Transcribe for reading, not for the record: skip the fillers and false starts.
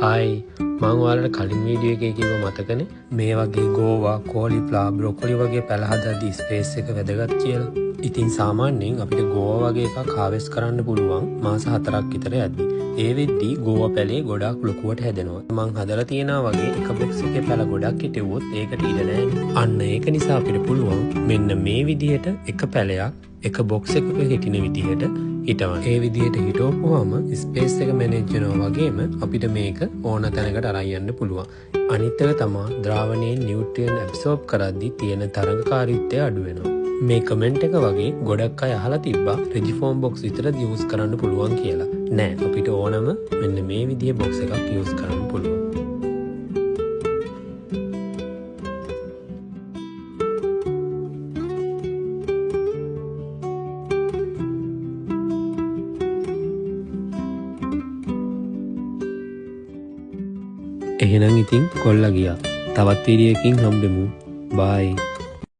Hi මම ඔයාලට කලින් වීඩියෝ එකේ කිව්ව මතකනේ මේ වගේ ගෝවා, කෝලිෆ්ලවර්, බ්‍රොකොලි වගේ පැල හදද්දී ස්පේස් එක වැදගත් කියලා. ඉතින් සාමාන්‍යයෙන් අපිට ගෝවා වගේ එකක් හාවෙස්ට් කරන්න පුළුවන් මාස 4ක් විතර යද්දි. ඒ වෙද්දි ගෝවා පැලේ ගොඩක් ලොකුවට හැදෙනවා. මං හදලා තියනවා වගේ එක බොක්ස් එකේ පැල ගොඩක් හිටෙව්වොත් ඒකට ඉඩ නැහැ. අන්න ඒක නිසා අපිට පුළුවන් මෙන්න මේ විදිහට එක පැලයක් එක බොක්ස් එකක හිටින විදිහට හිටවන්න. ඒ විදිහට හිටවපුවාම ස්පේස් එක මැනේජ් වෙනවා වගේම අපිට මේක ඕන තැනකට අරන් යන්න පුළුවන්. අනිත් එක තමයි ද්‍රාවණයේ නියුට්‍රියන් ඇබ්සෝබ් කරද්දී තියෙන තරඟකාරීත්වය අඩු වෙනවා. මේ කමෙන්ට් එක වගේ ගොඩක් අය අහලා තිබ්බා රෙජිෆෝම් බොක්ස් විතර යූස් කරන්න පුළුවන් කියලා. නෑ අපිට ඕනම මෙන්න මේ විදිහේ බොක්ස් එකක් යූස් කරන්න පුළුවන්. එහෙනම් ඉතින් කොල්ලා ගියා. තවත් වීඩියෝ එකකින් හම්බෙමු. බයි.